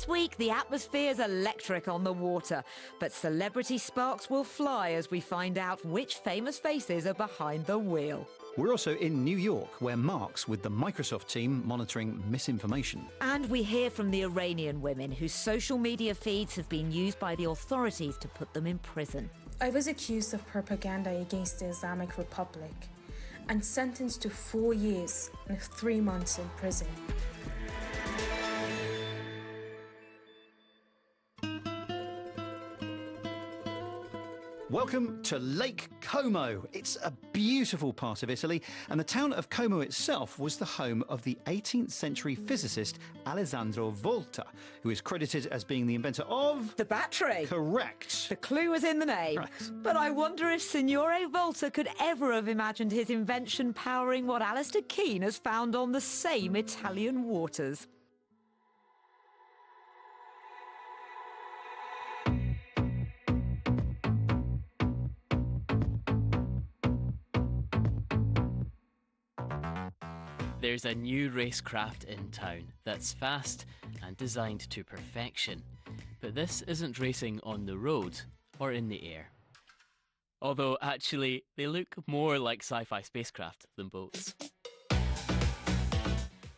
This week, the atmosphere's electric on the water, but celebrity sparks will fly as we find out which famous faces are behind the wheel. We're also in New York, where Mark's with the Microsoft team monitoring misinformation. And we hear from the Iranian women whose social media feeds have been used by the authorities to put them in prison. I was accused of propaganda against the Islamic Republic and sentenced to 4 years and 3 months in prison. Welcome to Lake Como. It's a beautiful part of Italy, and the town of Como itself was the home of the 18th century physicist Alessandro Volta, who is credited as being the inventor of... the battery. Correct. The clue was in the name. Correct. But I wonder if Signore Volta could ever have imagined his invention powering what Alistair Keane has found on the same Italian waters. There's a new racecraft in town that's fast and designed to perfection. But this isn't racing on the road or in the air. Although, actually, they look more like sci-fi spacecraft than boats.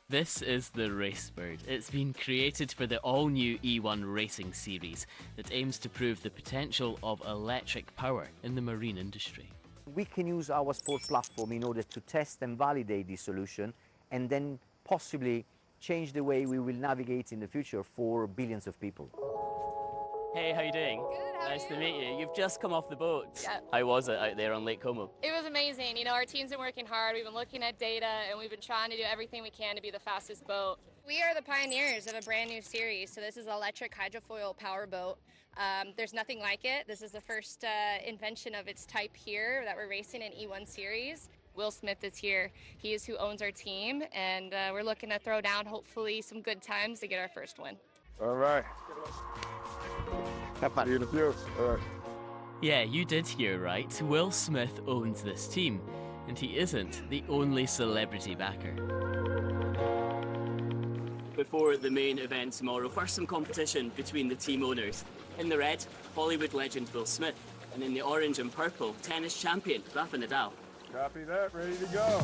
This is the Racebird. It's been created for the all-new E1 racing series that aims to prove the potential of electric power in the marine industry. We can use our sports platform in order to test and validate this solution and then possibly change the way we will navigate in the future for billions of people. Hey, how you doing? Good, how Nice are to you? meet you. You've just come off the boat. Yep. How was it out there on Lake Como? It was amazing. You know, our team's been working hard. We've been looking at data and we've been trying to do everything we can to be the fastest boat. We are the pioneers of a brand new series. So this is an electric hydrofoil power boat. There's nothing like it. This is the first invention of its type here that we're racing in E1 series. Will Smith is here. He is who owns our team, and we're looking to throw down hopefully some good times to get our first win. All right. Have fun. See you in a few. All right. Yeah, you did hear right. Will Smith owns this team, and he isn't the only celebrity backer. Before the main event tomorrow, first some competition between the team owners. In the red, Hollywood legend Will Smith, and in the orange and purple, tennis champion Rafa Nadal. Copy that. Ready to go.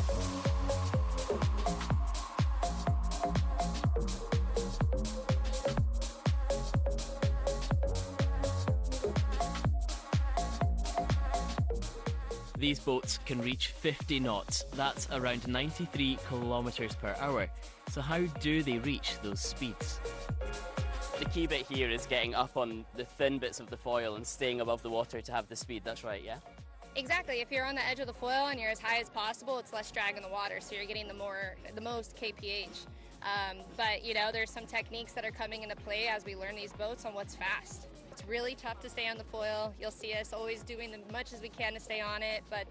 These boats can reach 50 knots. That's around 93 kilometers per hour. So how do they reach those speeds? The key bit here is getting up on the thin bits of the foil and staying above the water to have the speed. That's right, yeah? Exactly. If you're on the edge of the foil and you're as high as possible, it's less drag in the water, so you're getting the most kph. But you know, there's some techniques that are coming into play as we learn these boats on what's fast. It's really tough to stay on the foil. You'll see us always doing as much as we can to stay on it, but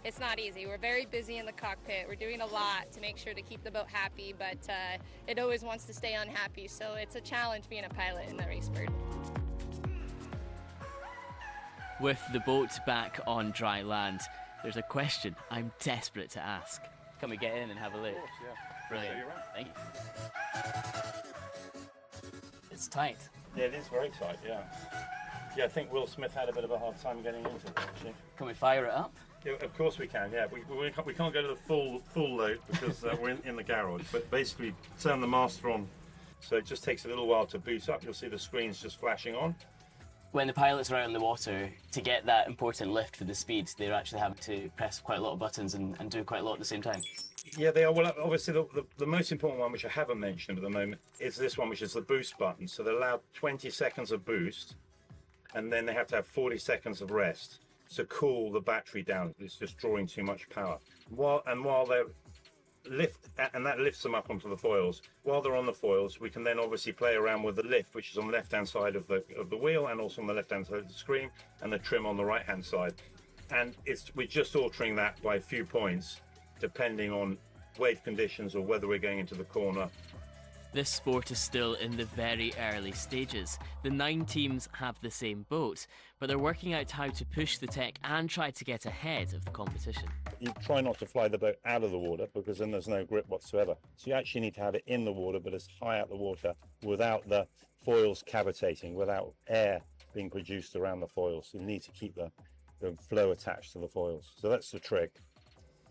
it's not easy. We're very busy in the cockpit. We're doing a lot to make sure to keep the boat happy, but it always wants to stay unhappy, so it's a challenge being a pilot in the Racebird. With the boat back on dry land, there's a question I'm desperate to ask. Can we get in and have a look? Of course, yeah. Brilliant. Yeah, you're right. Thank you. It's tight. Yeah, it is very tight, yeah. Yeah, I think Will Smith had a bit of a hard time getting into it, actually. Can we fire it up? Yeah, of course we can, yeah. We can't go to the full load because we're in the garage, but basically turn the master on, so it just takes a little while to boot up. You'll see the screens just flashing on. When the pilots are out in the water, to get that important lift for the speed, they're actually having to press quite a lot of buttons and do quite a lot at the same time. Yeah, they are. Well, obviously the most important one, which I haven't mentioned at the moment, is this one, which is the boost button. So they're allowed 20 seconds of boost, and then they have to have 40 seconds of rest to cool the battery down. It's just drawing too much power. While they're that lifts them up onto the foils. While they're on the foils, we can then obviously play around with the lift, which is on the left-hand side of the wheel, and also on the left-hand side of the screen, and the trim on the right-hand side. And we're just altering that by a few points, depending on wave conditions or whether we're going into the corner This sport is still in the very early stages. The 9 teams have the same boat, but they're working out how to push the tech and try to get ahead of the competition. You try not to fly the boat out of the water because then there's no grip whatsoever. So you actually need to have it in the water, but as high out the water without the foils cavitating, without air being produced around the foils. You need to keep the flow attached to the foils. So that's the trick.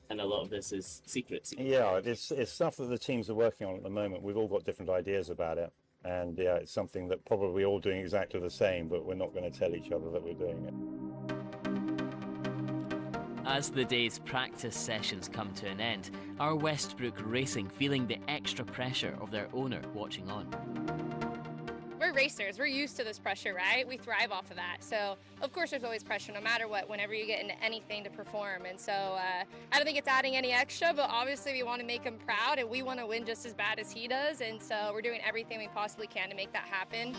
And a lot of this is secret. Yeah, it's stuff that the teams are working on at the moment. We've all got different ideas about it. And yeah, it's something that probably we're all doing exactly the same, but we're not going to tell each other that we're doing it. As the day's practice sessions come to an end, are Westbrook Racing feeling the extra pressure of their owner watching on? We're racers, we're used to this pressure, right? We thrive off of that. So of course there's always pressure no matter what, whenever you get into anything to perform. And so I don't think it's adding any extra, but obviously we want to make him proud and we want to win just as bad as he does. And so we're doing everything we possibly can to make that happen.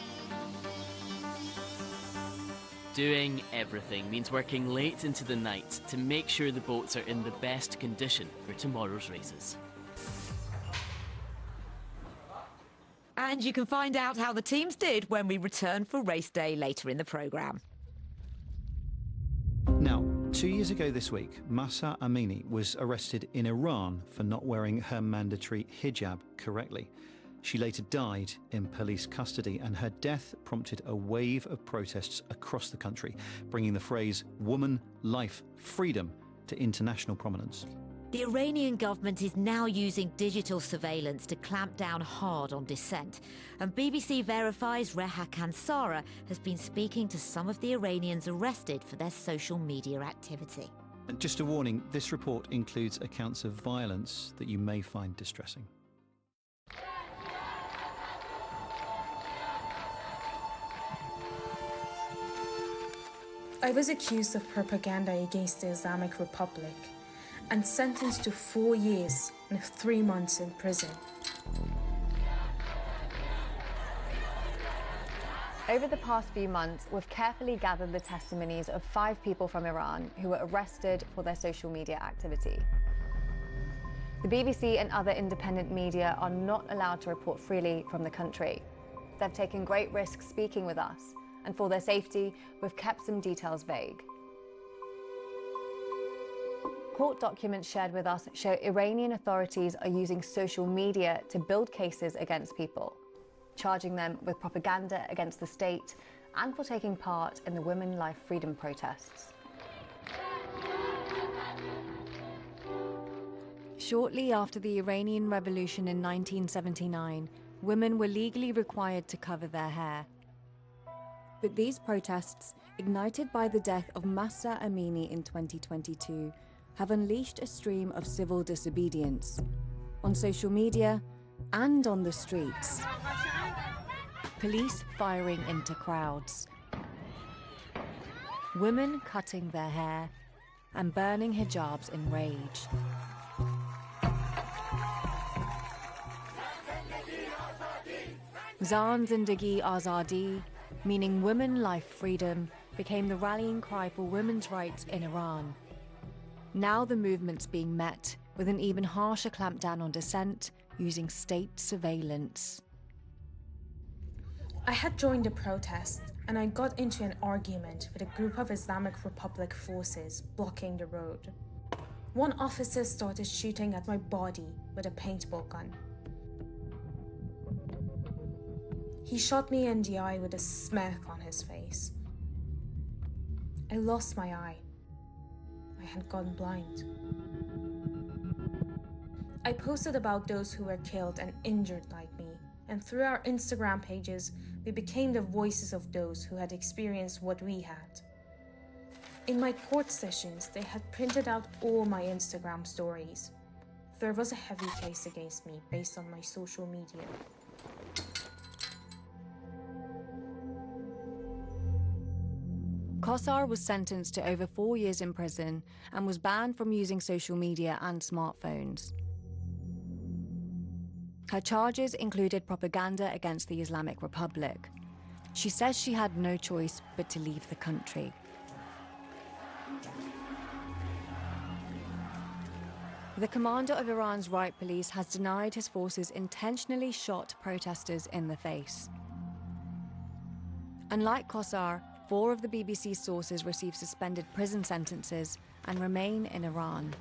Doing everything means working late into the night to make sure the boats are in the best condition for tomorrow's races. And you can find out how the teams did when we return for race day later in the programme. Now, 2 years ago this week, Mahsa Amini was arrested in Iran for not wearing her mandatory hijab correctly. She later died in police custody, and her death prompted a wave of protests across the country, bringing the phrase woman, life, freedom to international prominence. The Iranian government is now using digital surveillance to clamp down hard on dissent. And BBC verifies Reha Kansara has been speaking to some of the Iranians arrested for their social media activity. And just a warning, this report includes accounts of violence that you may find distressing. I was accused of propaganda against the Islamic Republic and sentenced to 4 years and 3 months in prison. Over the past few months, we've carefully gathered the testimonies of 5 people from Iran who were arrested for their social media activity. The BBC and other independent media are not allowed to report freely from the country. They've taken great risks speaking with us, and for their safety, we've kept some details vague. Court documents shared with us show Iranian authorities are using social media to build cases against people, charging them with propaganda against the state and for taking part in the women life freedom protests. Shortly after the Iranian Revolution in 1979, women were legally required to cover their hair. But these protests, ignited by the death of Mahsa Amini in 2022, have unleashed a stream of civil disobedience on social media and on the streets. Police firing into crowds, women cutting their hair and burning hijabs in rage. Zan Zindagi Azadi, meaning women life freedom, became the rallying cry for women's rights in Iran. Now the movement's being met with an even harsher clampdown on dissent using state surveillance. I had joined a protest and I got into an argument with a group of Islamic Republic forces blocking the road. One officer started shooting at my body with a paintball gun. He shot me in the eye with a smirk on his face. I lost my eye. I had gone blind. I posted about those who were killed and injured like me, and through our Instagram pages, we became the voices of those who had experienced what we had. In my court sessions, they had printed out all my Instagram stories. There was a heavy case against me based on my social media. Kossar was sentenced to over 4 years in prison and was banned from using social media and smartphones. Her charges included propaganda against the Islamic Republic. She says she had no choice but to leave the country. The commander of Iran's riot police has denied his forces intentionally shot protesters in the face. Unlike Qasar, 4 of the BBC's sources received suspended prison sentences and remain in Iran.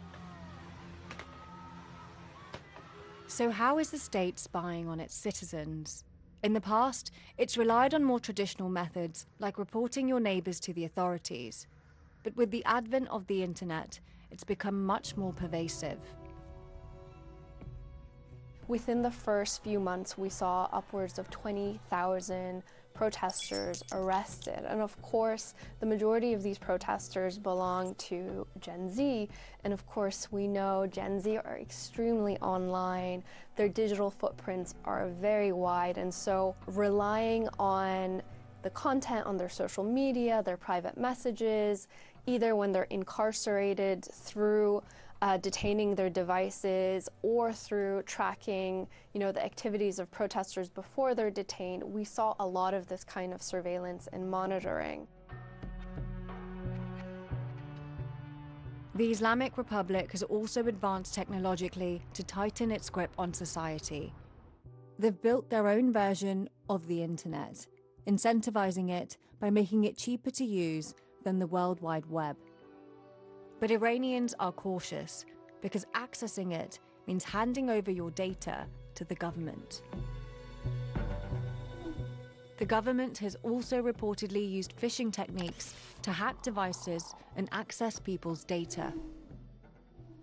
So how is the state spying on its citizens? In the past, it's relied on more traditional methods, like reporting your neighbors to the authorities. But with the advent of the internet, it's become much more pervasive. Within the first few months, we saw upwards of 20,000 protesters arrested. And of course, the majority of these protesters belong to Gen Z. And of course, we know Gen Z are extremely online. Their digital footprints are very wide. And so relying on the content on their social media, their private messages, either when they're incarcerated through detaining their devices or through tracking, the activities of protesters before they're detained, we saw a lot of this kind of surveillance and monitoring. The Islamic Republic has also advanced technologically to tighten its grip on society. They've built their own version of the internet, incentivizing it by making it cheaper to use than the World Wide Web. But Iranians are cautious because accessing it means handing over your data to the government. The government has also reportedly used phishing techniques to hack devices and access people's data.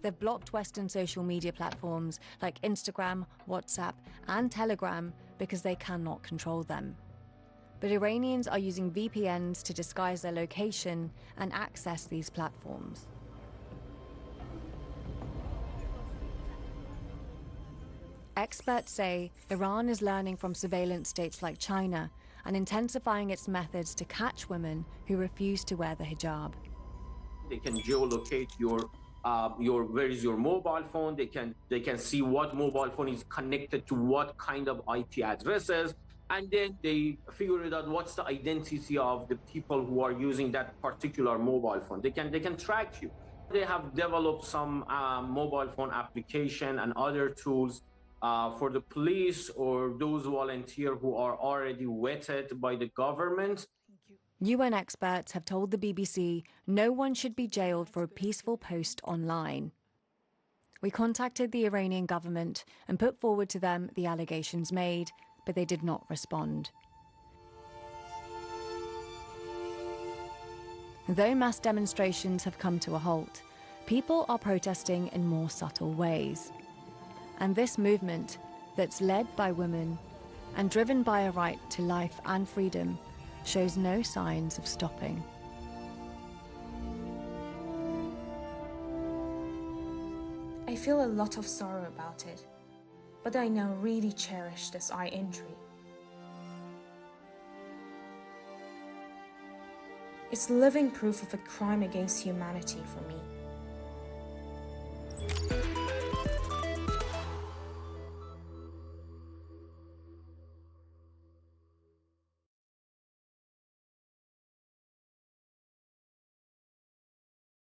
They've blocked Western social media platforms like Instagram, WhatsApp, and Telegram because they cannot control them. But Iranians are using VPNs to disguise their location and access these platforms. Experts say Iran is learning from surveillance states like China and intensifying its methods to catch women who refuse to wear the hijab. They can geolocate your where is your mobile phone. They can see what mobile phone is connected to what kind of IP addresses, and then they figure it out what's the identity of the people who are using that particular mobile phone. They can track you. They have developed some mobile phone application and other tools for the police or those volunteers who are already vetted by the government. UN experts have told the BBC no one should be jailed for a peaceful post online. We contacted the Iranian government and put forward to them the allegations made, but they did not respond. Though mass demonstrations have come to a halt, people are protesting in more subtle ways. And this movement, that's led by women and driven by a right to life and freedom, shows no signs of stopping. I feel a lot of sorrow about it, but I now really cherish this eye injury. It's living proof of a crime against humanity for me.